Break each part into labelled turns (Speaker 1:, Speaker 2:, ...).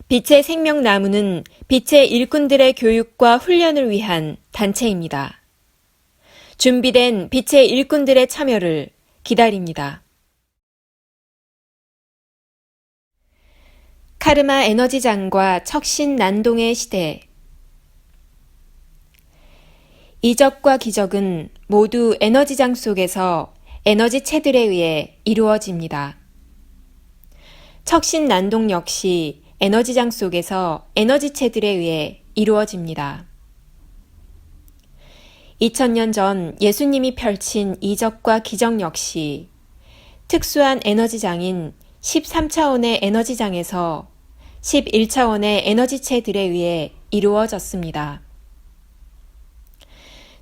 Speaker 1: 빛의 생명나무는 빛의 일꾼들의 교육과 훈련을 위한 단체입니다. 준비된 빛의 일꾼들의 참여를 기다립니다. 카르마 에너지장과 척신 난동의 시대. 이적과 기적은 모두 에너지장 속에서 에너지체들에 의해 이루어집니다. 척신 난동 역시 에너지장 속에서 에너지체들에 의해 이루어집니다. 2000년 전 예수님이 펼친 이적과 기적 역시 특수한 에너지장인 13차원의 에너지장에서 11차원의 에너지체들에 의해 이루어졌습니다.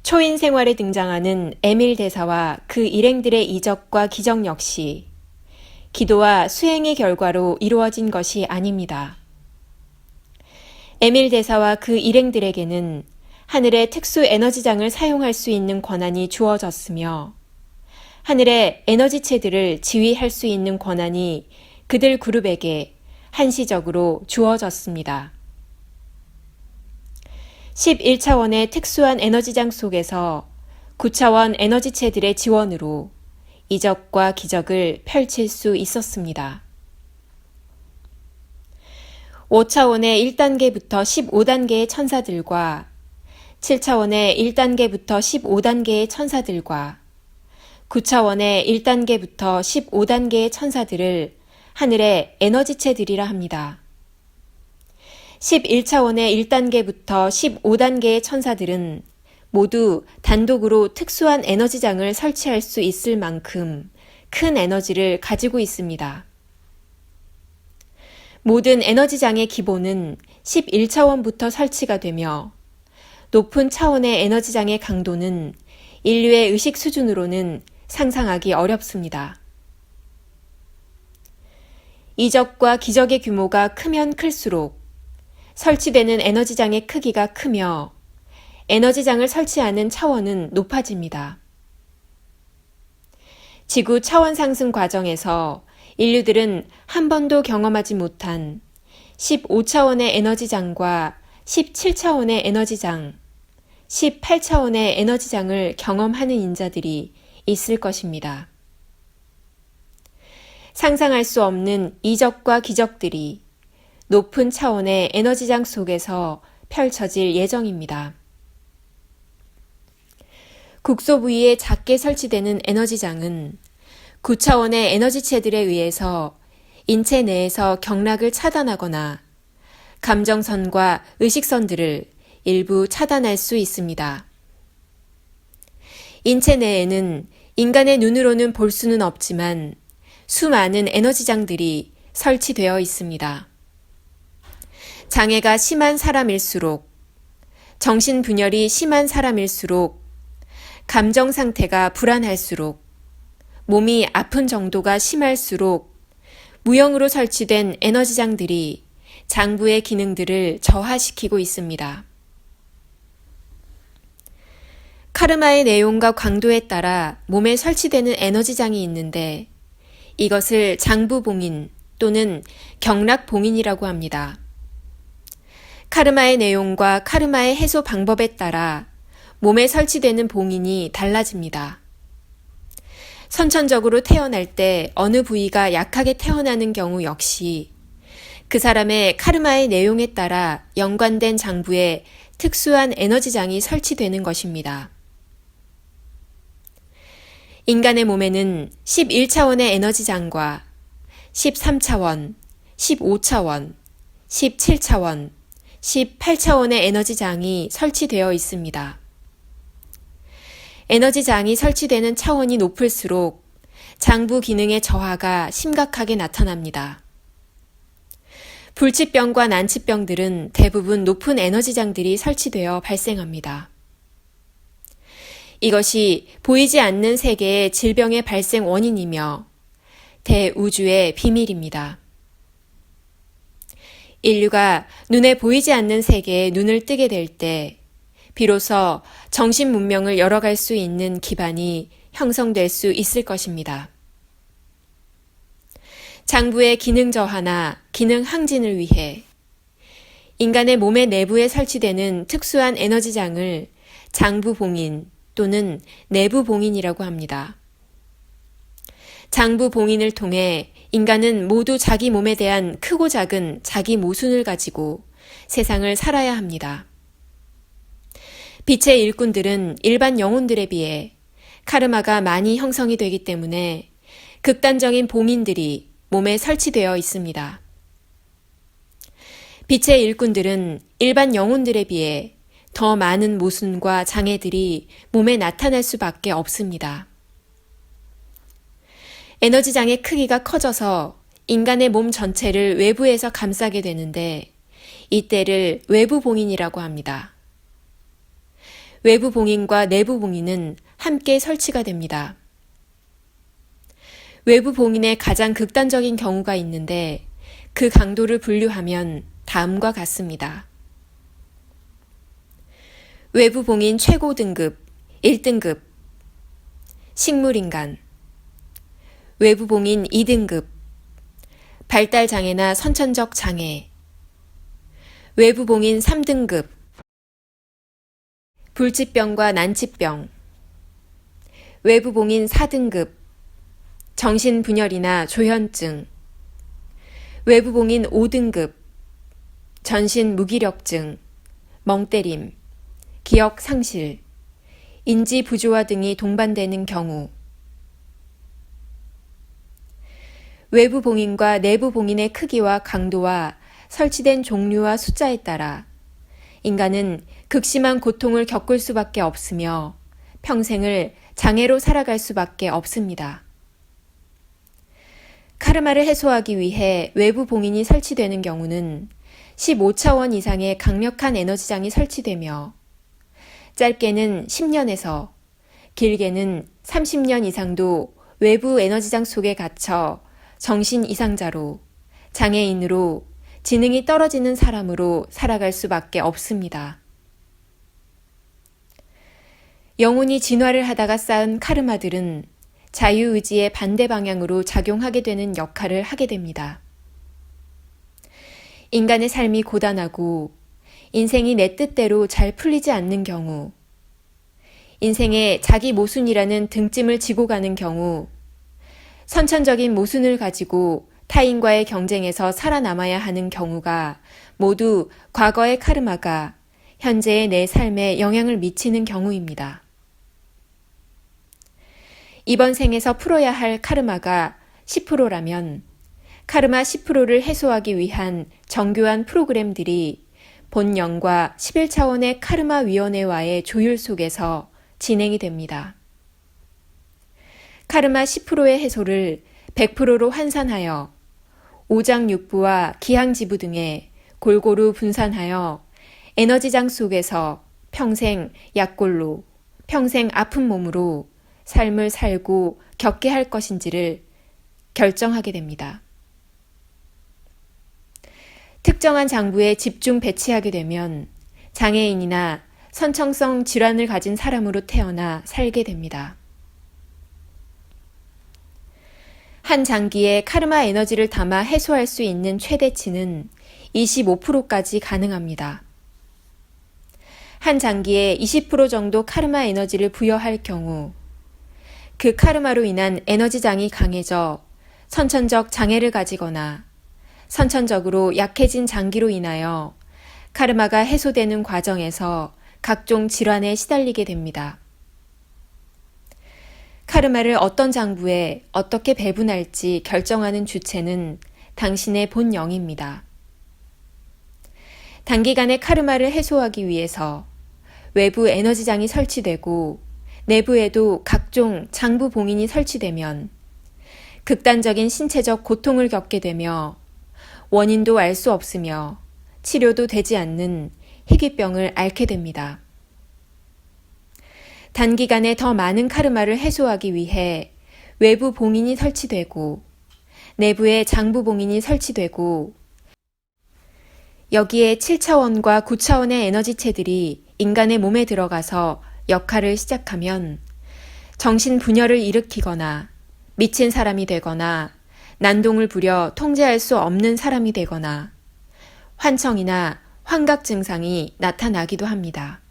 Speaker 1: 초인 생활에 등장하는 에밀 대사와 그 일행들의 이적과 기적 역시 기도와 수행의 결과로 이루어진 것이 아닙니다. 에밀 대사와 그 일행들에게는 하늘의 특수 에너지장을 사용할 수 있는 권한이 주어졌으며 하늘의 에너지체들을 지휘할 수 있는 권한이 그들 그룹에게 한시적으로 주어졌습니다. 11차원의 특수한 에너지장 속에서 9차원 에너지체들의 지원으로 이적과 기적을 펼칠 수 있었습니다. 5차원의 1단계부터 15단계의 천사들과 7차원의 1단계부터 15단계의 천사들과 9차원의 1단계부터 15단계의 천사들을 하늘의 에너지체들이라 합니다. 11차원의 1단계부터 15단계의 천사들은 모두 단독으로 특수한 에너지장을 설치할 수 있을 만큼 큰 에너지를 가지고 있습니다. 모든 에너지장의 기본은 11차원부터 설치가 되며 높은 차원의 에너지장의 강도는 인류의 의식 수준으로는 상상하기 어렵습니다. 이적과 기적의 규모가 크면 클수록 설치되는 에너지장의 크기가 크며 에너지장을 설치하는 차원은 높아집니다. 지구 차원 상승 과정에서 인류들은 한 번도 경험하지 못한 15차원의 에너지장과 17차원의 에너지장, 18차원의 에너지장을 경험하는 인자들이 있을 것입니다. 상상할 수 없는 이적과 기적들이 높은 차원의 에너지장 속에서 펼쳐질 예정입니다. 국소 부위에 작게 설치되는 에너지장은 9차원의 에너지체들에 의해서 인체 내에서 경락을 차단하거나 감정선과 의식선들을 일부 차단할 수 있습니다. 인체 내에는 인간의 눈으로는 볼 수는 없지만 수많은 에너지장들이 설치되어 있습니다. 장애가 심한 사람일수록, 정신분열이 심한 사람일수록, 감정 상태가 불안할수록, 몸이 아픈 정도가 심할수록 무형으로 설치된 에너지장들이 장부의 기능들을 저하시키고 있습니다. 카르마의 내용과 강도에 따라 몸에 설치되는 에너지장이 있는데 이것을 장부봉인 또는 경락봉인이라고 합니다. 카르마의 내용과 카르마의 해소 방법에 따라 몸에 설치되는 봉인이 달라집니다. 선천적으로 태어날 때 어느 부위가 약하게 태어나는 경우 역시 그 사람의 카르마의 내용에 따라 연관된 장부에 특수한 에너지장이 설치되는 것입니다. 인간의 몸에는 11차원의 에너지장과 13차원, 15차원, 17차원, 18차원의 에너지장이 설치되어 있습니다. 에너지장이 설치되는 차원이 높을수록 장부 기능의 저하가 심각하게 나타납니다. 불치병과 난치병들은 대부분 높은 에너지장들이 설치되어 발생합니다. 이것이 보이지 않는 세계의 질병의 발생 원인이며 대우주의 비밀입니다. 인류가 눈에 보이지 않는 세계에 눈을 뜨게 될 때 비로소 정신 문명을 열어갈 수 있는 기반이 형성될 수 있을 것입니다. 장부의 기능 저하나 기능 항진을 위해 인간의 몸의 내부에 설치되는 특수한 에너지장을 장부봉인 또는 내부봉인이라고 합니다. 장부봉인을 통해 인간은 모두 자기 몸에 대한 크고 작은 자기 모순을 가지고 세상을 살아야 합니다. 빛의 일꾼들은 일반 영혼들에 비해 카르마가 많이 형성이 되기 때문에 극단적인 봉인들이 몸에 설치되어 있습니다. 빛의 일꾼들은 일반 영혼들에 비해 더 많은 모순과 장애들이 몸에 나타날 수밖에 없습니다. 에너지장의 크기가 커져서 인간의 몸 전체를 외부에서 감싸게 되는데 이때를 외부 봉인이라고 합니다. 외부 봉인과 내부 봉인은 함께 설치가 됩니다. 외부 봉인의 가장 극단적인 경우가 있는데 그 강도를 분류하면 다음과 같습니다. 외부 봉인 최고 등급 1등급 식물인간, 외부 봉인 2등급 발달장애나 선천적 장애, 외부 봉인 3등급 불치병과 난치병, 외부 봉인 4등급 정신분열이나 조현증, 외부 봉인 5등급 전신 무기력증, 멍때림, 기억 상실, 인지 부조화 등이 동반되는 경우, 외부 봉인과 내부 봉인의 크기와 강도와 설치된 종류와 숫자에 따라 인간은 극심한 고통을 겪을 수밖에 없으며 평생을 장애로 살아갈 수밖에 없습니다. 카르마를 해소하기 위해 외부 봉인이 설치되는 경우는 15차원 이상의 강력한 에너지장이 설치되며 짧게는 10년에서 길게는 30년 이상도 외부 에너지장 속에 갇혀 정신 이상자로, 장애인으로, 지능이 떨어지는 사람으로 살아갈 수밖에 없습니다. 영혼이 진화를 하다가 쌓은 카르마들은 자유의지의 반대 방향으로 작용하게 되는 역할을 하게 됩니다. 인간의 삶이 고단하고 인생이 내 뜻대로 잘 풀리지 않는 경우, 인생에 자기 모순이라는 등짐을 지고 가는 경우, 선천적인 모순을 가지고 타인과의 경쟁에서 살아남아야 하는 경우가 모두 과거의 카르마가 현재의 내 삶에 영향을 미치는 경우입니다. 이번 생에서 풀어야 할 카르마가 10%라면 카르마 10%를 해소하기 위한 정교한 프로그램들이 본영과 11차원의 카르마 위원회와의 조율 속에서 진행이 됩니다. 카르마 10%의 해소를 100%로 환산하여 오장육부와 기항지부 등에 골고루 분산하여 에너지장 속에서 평생 약골로, 평생 아픈 몸으로 삶을 살고 겪게 할 것인지를 결정하게 됩니다. 특정한 장부에 집중 배치하게 되면 장애인이나 선천성 질환을 가진 사람으로 태어나 살게 됩니다. 한 장기에 카르마 에너지를 담아 해소할 수 있는 최대치는 25%까지 가능합니다. 한 장기에 20% 정도 카르마 에너지를 부여할 경우 그 카르마로 인한 에너지장이 강해져 선천적 장애를 가지거나 선천적으로 약해진 장기로 인하여 카르마가 해소되는 과정에서 각종 질환에 시달리게 됩니다. 카르마를 어떤 장부에 어떻게 배분할지 결정하는 주체는 당신의 본영입니다. 단기간에 카르마를 해소하기 위해서 외부 에너지장이 설치되고 내부에도 각종 장부 봉인이 설치되면 극단적인 신체적 고통을 겪게 되며 원인도 알 수 없으며 치료도 되지 않는 희귀병을 앓게 됩니다. 단기간에 더 많은 카르마를 해소하기 위해 외부 봉인이 설치되고 내부에 장부 봉인이 설치되고 여기에 7차원과 9차원의 에너지체들이 인간의 몸에 들어가서 역할을 시작하면 정신분열을 일으키거나 미친 사람이 되거나 난동을 부려 통제할 수 없는 사람이 되거나 환청이나 환각 증상이 나타나기도 합니다.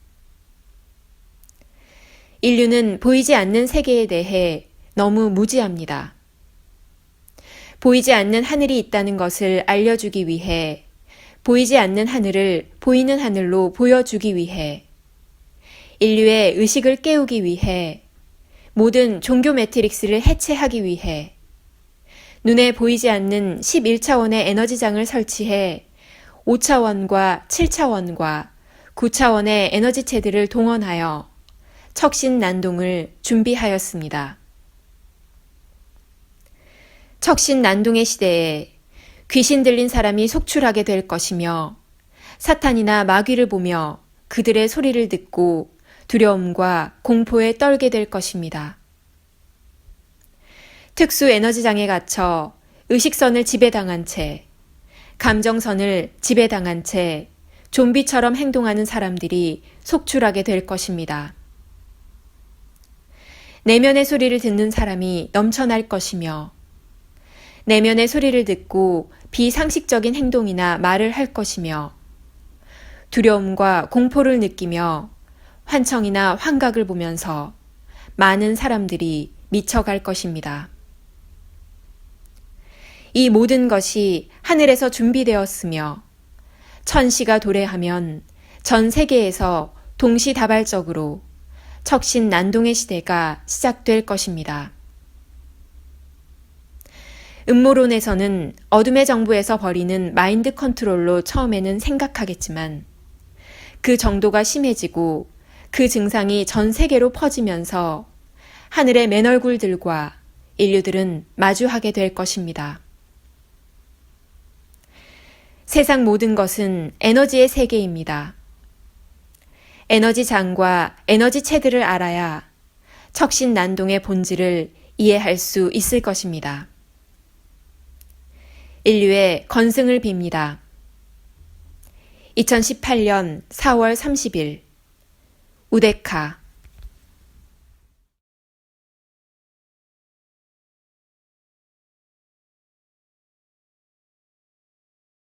Speaker 1: 인류는 보이지 않는 세계에 대해 너무 무지합니다. 보이지 않는 하늘이 있다는 것을 알려주기 위해, 보이지 않는 하늘을 보이는 하늘로 보여주기 위해, 인류의 의식을 깨우기 위해, 모든 종교 매트릭스를 해체하기 위해, 눈에 보이지 않는 11차원의 에너지장을 설치해 5차원과 7차원과 9차원의 에너지체들을 동원하여 척신난동을 준비하였습니다. 척신난동의 시대에 귀신 들린 사람이 속출하게 될 것이며 사탄이나 마귀를 보며 그들의 소리를 듣고 두려움과 공포에 떨게 될 것입니다. 특수 에너지장에 갇혀 의식선을 지배당한 채, 감정선을 지배당한 채 좀비처럼 행동하는 사람들이 속출하게 될 것입니다. 내면의 소리를 듣는 사람이 넘쳐날 것이며, 내면의 소리를 듣고 비상식적인 행동이나 말을 할 것이며, 두려움과 공포를 느끼며 환청이나 환각을 보면서 많은 사람들이 미쳐갈 것입니다. 이 모든 것이 하늘에서 준비되었으며 천시가 도래하면 전 세계에서 동시다발적으로 척신난동의 시대가 시작될 것입니다. 음모론에서는 어둠의 정부에서 벌이는 마인드 컨트롤로 처음에는 생각하겠지만 그 정도가 심해지고 그 증상이 전 세계로 퍼지면서 하늘의 맨얼굴들과 인류들은 마주하게 될 것입니다. 세상 모든 것은 에너지의 세계입니다. 에너지장과 에너지체들을 알아야 척신난동의 본질을 이해할 수 있을 것입니다. 인류의 건승을 빕니다. 2018년 4월 30일 우데카